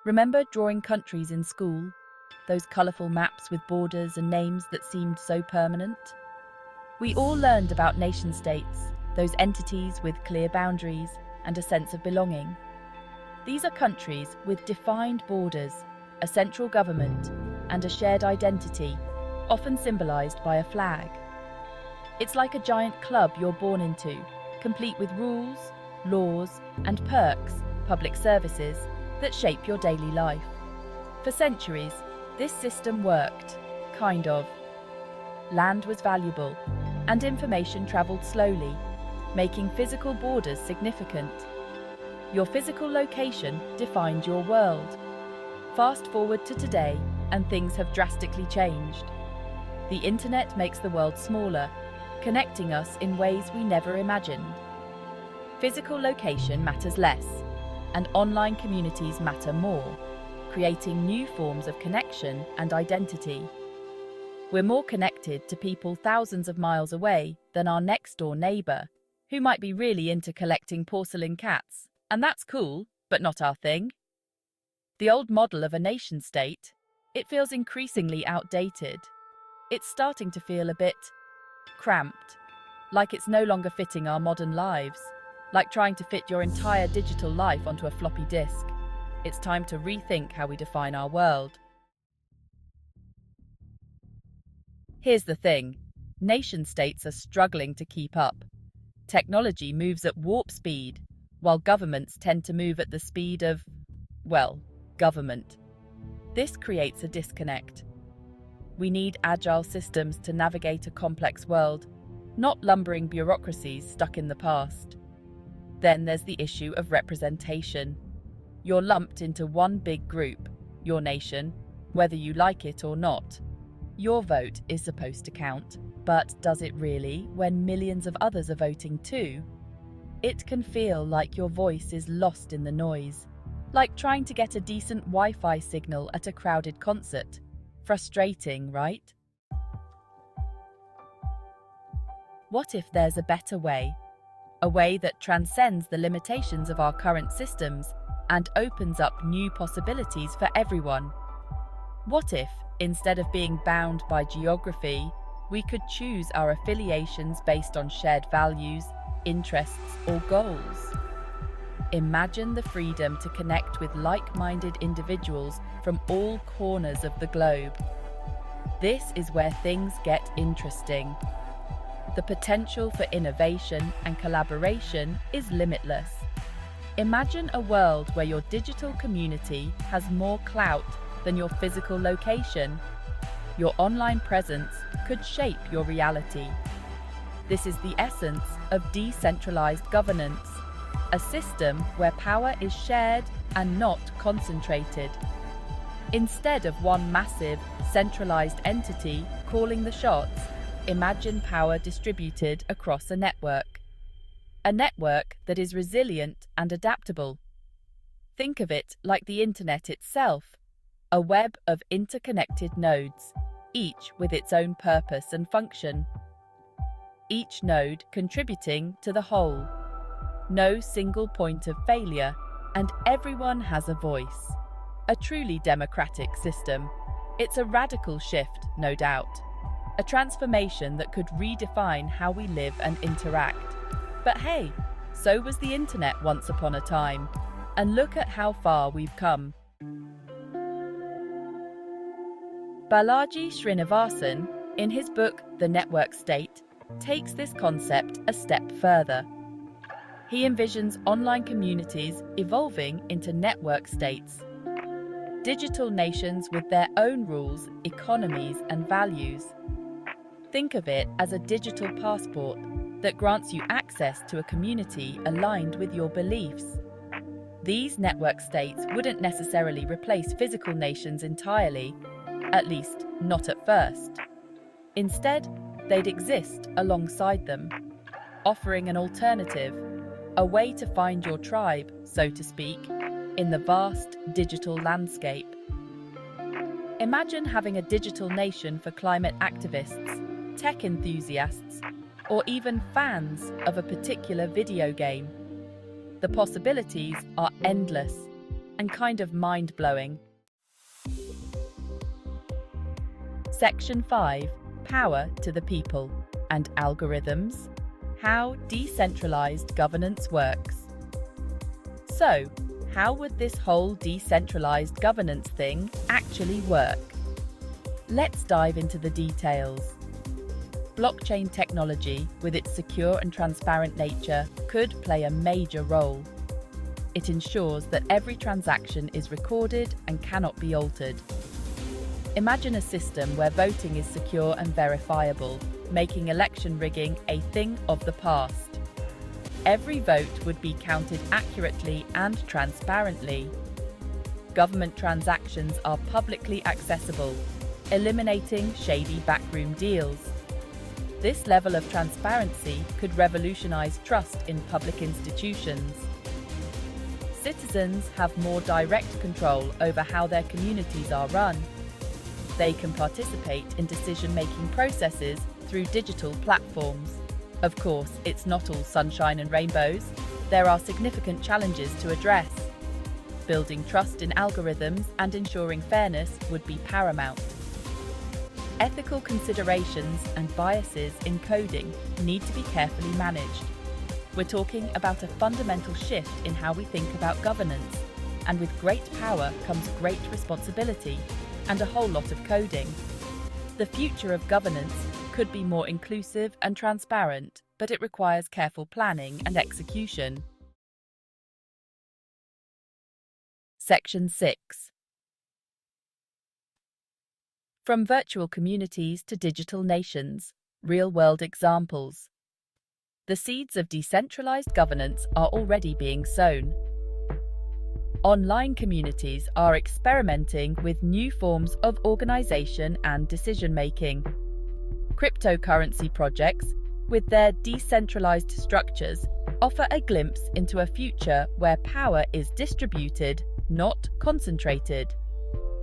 Remember drawing countries in school? Those colourful maps with borders and names that seemed so permanent? We all learned about nation-states, those entities with clear boundaries and a sense of belonging. These are countries with defined borders, a central government, and a shared identity, often symbolised by a flag. It's like a giant club you're born into, complete with rules, laws, and perks, public services, that shape your daily life. For centuries, this system worked, kind of. Land was valuable, and information travelled slowly, making physical borders significant. Your physical location defined your world. Fast forward to today, and things have drastically changed. The internet makes the world smaller, connecting us in ways we never imagined. Physical location matters less, and online communities matter more, creating new forms of connection and identity. We're more connected to people thousands of miles away than our next-door neighbour, who might be really into collecting porcelain cats, and that's cool, but not our thing. The old model of a nation-state, it feels increasingly outdated. It's starting to feel a bit cramped, like it's no longer fitting our modern lives, like trying to fit your entire digital life onto a floppy disk. It's time to rethink how we define our world. Here's the thing, nation-states are struggling to keep up. Technology moves at warp speed, while governments tend to move at the speed of, well, government. This creates a disconnect. We need agile systems to navigate a complex world, not lumbering bureaucracies stuck in the past. Then there's the issue of representation. You're lumped into one big group, your nation, whether you like it or not. Your vote is supposed to count, but does it really when millions of others are voting too? It can feel like your voice is lost in the noise, like trying to get a decent Wi-Fi signal at a crowded concert. Frustrating, right? What if there's a better way? A way that transcends the limitations of our current systems and opens up new possibilities for everyone? What if, instead of being bound by geography, we could choose our affiliations based on shared values, interests, or goals? Imagine the freedom to connect with like-minded individuals from all corners of the globe. This is where things get interesting. The potential for innovation and collaboration is limitless. Imagine a world where your digital community has more clout than your physical location. Your online presence could shape your reality. This is the essence of decentralized governance, a system where power is shared and not concentrated. Instead of one massive, centralized entity calling the shots, imagine power distributed across a network. A network that is resilient and adaptable. Think of it like the internet itself, a web of interconnected nodes, each with its own purpose and function. Each node contributing to the whole. No single point of failure, and everyone has a voice. A truly democratic system. It's a radical shift, no doubt. A transformation that could redefine how we live and interact. But hey, so was the internet once upon a time. And look at how far we've come. Balaji Srinivasan, in his book The Network State, takes this concept a step further. He envisions online communities evolving into network states. Digital nations with their own rules, economies, and values. Think of it as a digital passport that grants you access to a community aligned with your beliefs. These network states wouldn't necessarily replace physical nations entirely, at least not at first. Instead, they'd exist alongside them, offering an alternative, a way to find your tribe, so to speak, in the vast digital landscape. Imagine having a digital nation for climate activists, tech enthusiasts, or even fans of a particular video game. The possibilities are endless. and kind of mind-blowing. Section 5. Power to the people and algorithms. How decentralized governance works. So, how would this whole decentralized governance thing actually work? Let's dive into the details. Blockchain technology, with its secure and transparent nature, could play a major role. It ensures that every transaction is recorded and cannot be altered. Imagine a system where voting is secure and verifiable, making election rigging a thing of the past. Every vote would be counted accurately and transparently. Government transactions are publicly accessible, eliminating shady backroom deals. This level of transparency could revolutionize trust in public institutions. Citizens have more direct control over how their communities are run. They can participate in decision-making processes through digital platforms. Of course, it's not all sunshine and rainbows. There are significant challenges to address. Building trust in algorithms and ensuring fairness would be paramount. Ethical considerations and biases in coding need to be carefully managed. We're talking about a fundamental shift in how we think about governance, and with great power comes great responsibility and a whole lot of coding. The future of governance could be more inclusive and transparent, but it requires careful planning and execution. Section 6. From virtual communities to digital nations, real-world examples. The seeds of decentralized governance are already being sown. Online communities are experimenting with new forms of organization and decision-making. Cryptocurrency projects, with their decentralized structures, offer a glimpse into a future where power is distributed, not concentrated.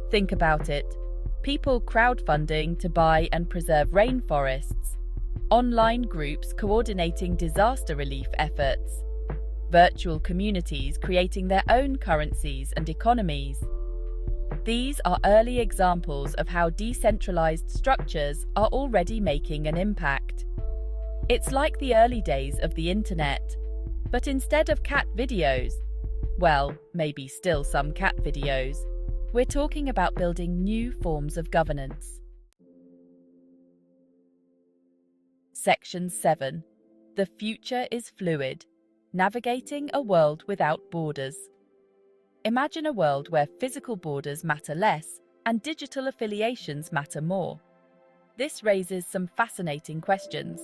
Think about it. People crowdfunding to buy and preserve rainforests. Online groups coordinating disaster relief efforts. Virtual communities creating their own currencies and economies. These are early examples of how decentralized structures are already making an impact. It's like the early days of the internet, but instead of cat videos, well, maybe still some cat videos, we're talking about building new forms of governance. Section 7. The future is fluid. Navigating a world without borders. Imagine a world where physical borders matter less and digital affiliations matter more. This raises some fascinating questions.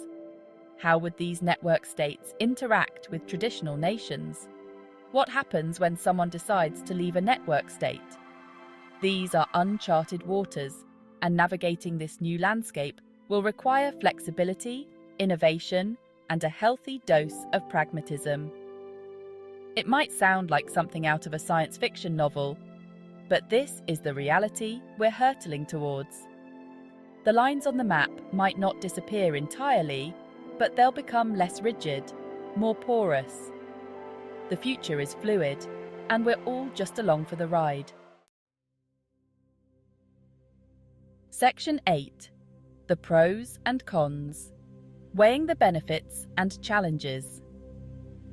How would these network states interact with traditional nations? What happens when someone decides to leave a network state? These are uncharted waters, and navigating this new landscape will require flexibility, innovation, and a healthy dose of pragmatism. It might sound like something out of a science fiction novel, but this is the reality we're hurtling towards. The lines on the map might not disappear entirely, but they'll become less rigid, more porous. The future is fluid, and we're all just along for the ride. Section 8. The pros and cons. Weighing the benefits and challenges.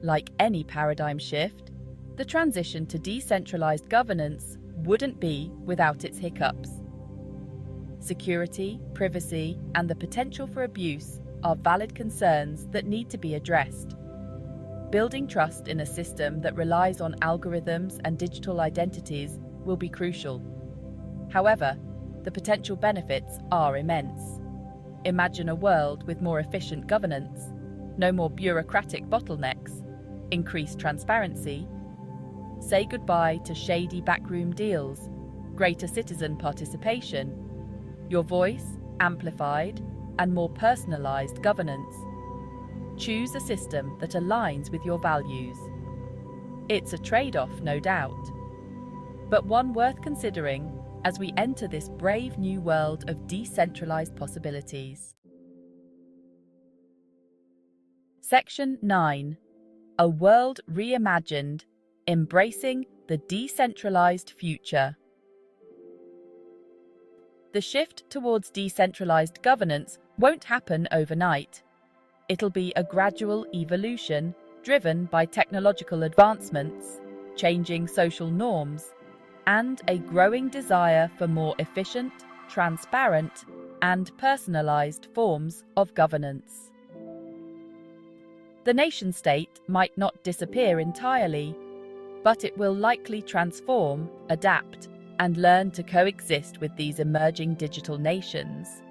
Like any paradigm shift, the transition to decentralized governance wouldn't be without its hiccups. Security, privacy, and the potential for abuse are valid concerns that need to be addressed. Building trust in a system that relies on algorithms and digital identities will be crucial. However, the potential benefits are immense. Imagine a world with more efficient governance, no more bureaucratic bottlenecks, increased transparency. Say goodbye to shady backroom deals, greater citizen participation, your voice amplified, and more personalized governance. Choose a system that aligns with your values. It's a trade-off, no doubt, but one worth considering as we enter this brave new world of decentralized possibilities. Section 9. A world reimagined, embracing the decentralized future. The shift towards decentralized governance won't happen overnight. It'll be a gradual evolution driven by technological advancements, changing social norms, and a growing desire for more efficient, transparent, and personalized forms of governance. The nation-state might not disappear entirely, but it will likely transform, adapt, and learn to coexist with these emerging digital nations.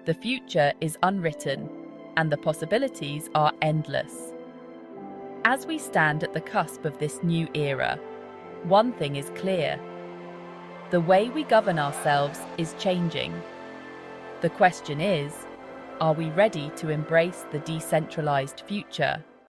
The future is unwritten, and the possibilities are endless. As we stand at the cusp of this new era, one thing is clear: the way we govern ourselves is changing. The question is, are we ready to embrace the decentralized future?